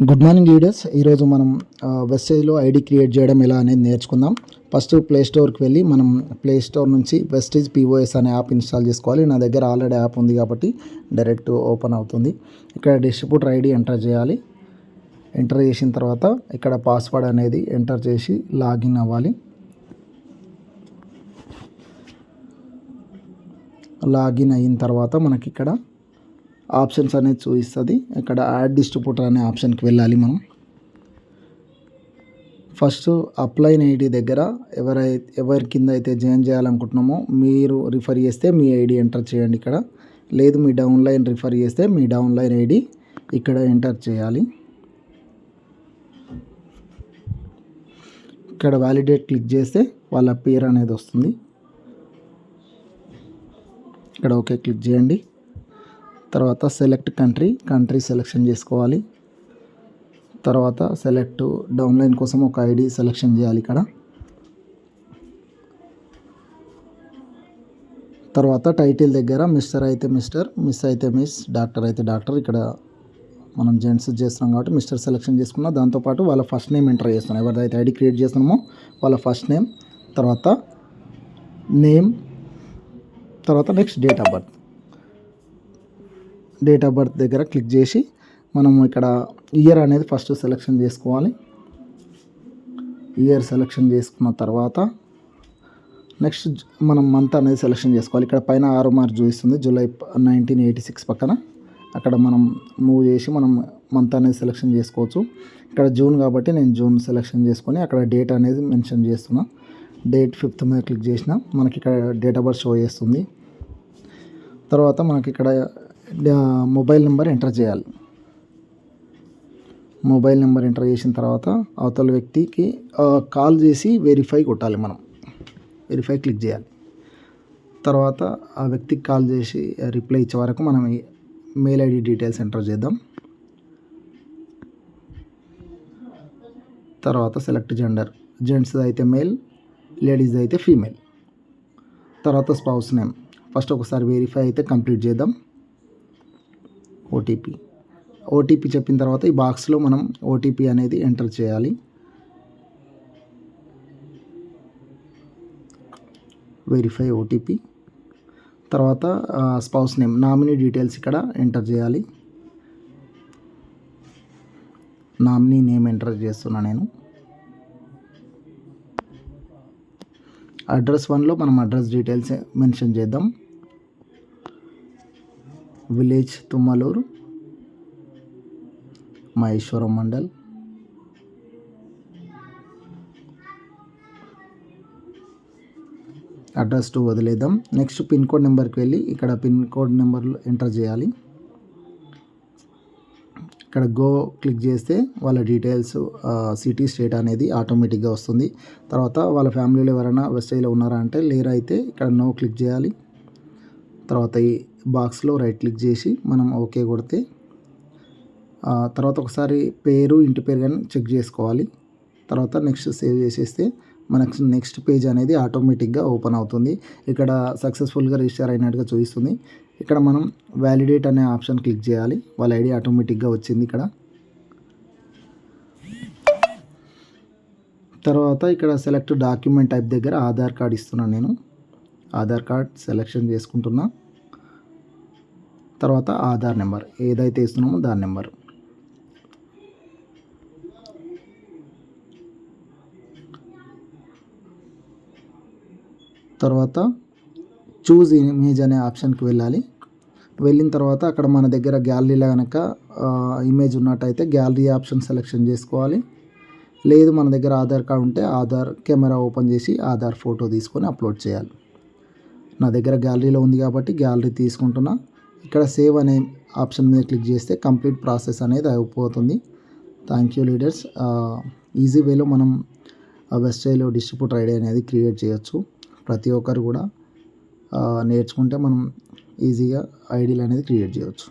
Good morning leaders. ఈరోజు మనం వెస్టేజ్లో ID create చేయడం ఎలా అనేది నేర్చుకుందాం. ఫస్ట్ ప్లే స్టోర్కి వెళ్ళి మనం ప్లే స్టోర్ నుంచి వెస్టేజ్ POS అనే యాప్ ఇన్స్టాల్ చేసుకోవాలి. నా దగ్గర ఆల్రెడీ యాప్ ఉంది కాబట్టి డైరెక్ట్ ఓపెన్ అవుతుంది. ఇక్కడ డిస్ట్రిబ్యూటర్ ఐడి ఎంటర్ చేయాలి. ఎంటర్ చేసిన తర్వాత ఇక్కడ పాస్వర్డ్ అనేది ఎంటర్ చేసి లాగిన్ అవ్వాలి. లాగిన్ అయిన తర్వాత మనకి ఇక్కడ ఆప్షన్స్ అనేది చూపిస్తుంది. ఇక్కడ యాడ్ డిస్ట్రిబ్యూటర్ అనే ఆప్షన్కి వెళ్ళాలి. మనం ఫస్ట్ అప్లైన్ ఐడి దగ్గర ఎవరి కింద అయితే జాయిన్ చేయాలనుకుంటున్నామో మీరు రిఫర్ చేస్తే మీ ఐడి ఎంటర్ చేయండి. ఇక్కడ లేదు మీ డౌన్లైన్ రిఫర్ చేస్తే మీ డౌన్లైన్ ఐడి ఇక్కడ ఎంటర్ చేయాలి. ఇక్కడ వ్యాలిడేట్ క్లిక్ చేస్తే వాళ్ళ పేరు అనేది వస్తుంది. ఇక్కడ ఓకే క్లిక్ చేయండి. తర్వాత సెలెక్ట్ కంట్రీ సెలెక్షన్ చేసుకోవాలి. తర్వాత సెలెక్ట్ డౌన్లైన్ కోసం ఒక ఐడి సెలెక్షన్ చేయాలి. ఇక్కడ తర్వాత టైటిల్ దగ్గర మిస్టర్ అయితే మిస్టర్, మిస్ అయితే మిస్, డాక్టర్ అయితే డాక్టర్. ఇక్కడ మనం జెంట్స్ చేస్తున్నాం కాబట్టి మిస్టర్ సెలెక్షన్ చేసుకున్నాం. దాంతోపాటు వాళ్ళ ఫస్ట్ నేమ్ ఎంటర్ చేస్తున్నాం. ఎవరిదైతే ఐడి క్రియేట్ చేస్తున్నామో వాళ్ళ ఫస్ట్ నేమ్, తర్వాత నేమ్, తర్వాత next date of birth. Date of birth దగ్గర క్లిక్ చేసి మనం ఇక్కడ ఇయర్ అనేది ఫస్ట్ సెలెక్షన్ చేసుకోవాలి. ఇయర్ సెలెక్షన్ చేసుకున్న తర్వాత నెక్స్ట్ మనం మంత్ అనేది సెలెక్షన్ చేసుకోవాలి. ఇక్కడ పైన 6 మార్చ్ చూపిస్తుంది, జూలై 1986 పక్కన. అక్కడ మనం మూవ్ చేసి మనం మంత్ అనేది సెలెక్షన్ చేసుకోవచ్చు. ఇక్కడ జూన్ కాబట్టి నేను జూన్ సెలెక్షన్ చేసుకొని అక్కడ డేట్ అనేది మెన్షన్ చేస్తున్నా. డేట్ 5th మీద క్లిక్ చేసిన మనకి ఇక్కడ డేట్ ఆఫ్ బర్త్ షో చేస్తుంది. తర్వాత మనకి ఇక్కడ మొబైల్ నెంబర్ ఎంటర్ చేయాలి. మొబైల్ నెంబర్ ఎంటర్ చేసిన తర్వాత అవతల వ్యక్తికి కాల్ చేసి వెరిఫై కొట్టాలి. మనం వెరిఫై క్లిక్ చేయాలి. తర్వాత ఆ వ్యక్తికి కాల్ చేసి రిప్లై ఇచ్చే వరకు మనం మెయిల్ ఐడి డీటెయిల్స్ ఎంటర్ చేద్దాం. తర్వాత సెలెక్ట్ జెండర్, జెంట్స్ అయితే మేల్, లేడీస్ అయితే ఫీమేల్. తర్వాత స్పౌస్ నేమ్ ఫస్ట్ ఒకసారి వెరిఫై అయితే కంప్లీట్ చేద్దాం. ఓటీపీ చెప్పిన తర్వాత ఈ బాక్స్లో మనం ఓటీపీ అనేది ఎంటర్ చేయాలి. Verify OTP. తర్వాత స్పౌస్ నేమ్, నామినీ డీటెయిల్స్ ఇక్కడ ఎంటర్ చేయాలి. నామినీ నేమ్ ఎంటర్ చేస్తున్నా నేను. అడ్రస్ 1లో మనం అడ్రస్ డీటెయిల్స్ మెన్షన్ చేద్దాం. విలేజ్ తుమ్మలూరు, మహేశ్వరం మండల్. అడ్రస్ 2 వదిలేద్దాం. నెక్స్ట్ పిన్ కోడ్ నెంబర్కి వెళ్ళి ఇక్కడ పిన్ కోడ్ నెంబర్లు ఎంటర్ చేయాలి. ఇక్కడ గో క్లిక్ చేస్తే వాళ్ళ డీటెయిల్స్ సిటీ స్టేట్ అనేది ఆటోమేటిక్గా వస్తుంది. తర్వాత వాళ్ళ ఫ్యామిలీలో ఎవరైనా వెస్టేజ్లో ఉన్నారా అంటే లేరా అయితే ఇక్కడ నో క్లిక్ చేయాలి. తర్వాత ఈ బాక్స్లో రైట్ క్లిక్ చేసి మనం ఓకే కొడితే తర్వాత ఒకసారి పేరు ఇంటి పేరు కానీ చెక్ చేసుకోవాలి. తర్వాత నెక్స్ట్ సేవ్ చేసేస్తే మనకు నెక్స్ట్ పేజ్ అనేది ఆటోమేటిక్గా ఓపెన్ అవుతుంది. ఇక్కడ సక్సెస్ఫుల్గా రిజిస్టర్ అయినట్టుగా చూపిస్తుంది. ఇక్కడ మనం వ్యాలిడేట్ అనే ఆప్షన్ క్లిక్ చేయాలి. వాళ్ళ ఐడి ఆటోమేటిక్గా వచ్చింది ఇక్కడ. తర్వాత ఇక్కడ సెలెక్ట్ డాక్యుమెంట్ టైప్ దగ్గర ఆధార్ కార్డ్ ఇస్తున్నాను నేను. ఆధార్ కార్డ్ సెలెక్షన్ చేసుకుంటున్నా. తర్వాత ఆధార్ నెంబర్ ఏదైతే ఇస్తున్నామో దాని నెంబర్. తర్వాత చూజ్ ఇమేజ్ అనే ఆప్షన్కి వెళ్ళాలి. వెళ్ళిన తర్వాత అక్కడ మన దగ్గర గ్యాలరీలో కనుక ఇమేజ్ ఉన్నట్టయితే గ్యాలరీ ఆప్షన్ సెలెక్షన్ చేసుకోవాలి. లేదు మన దగ్గర ఆధార్ కార్డ్ ఉంటే ఆధార్ కెమెరా ఓపెన్ చేసి ఆధార్ ఫోటో తీసుకొని అప్లోడ్ చేయాలి. నా దగ్గర గ్యాలరీలో ఉంది కాబట్టి గ్యాలరీ తీసుకుంటున్నా. ఇక్కడ సేవ్ అనే ఆప్షన్ మీద క్లిక్ చేస్తే కంప్లీట్ ప్రాసెస్ అనేది అయిపోతుంది. Thank you leaders. ఈజీ వేలో మనం వెస్టేజ్లో డిస్ట్రిబ్యూటర్ ఐడి అనేది క్రియేట్ చేయొచ్చు. ప్రతి ఒక్కరు కూడా నేర్చుకుంటే మనం ఈజీగా ఐడీలు అనేది క్రియేట్ చేయవచ్చు.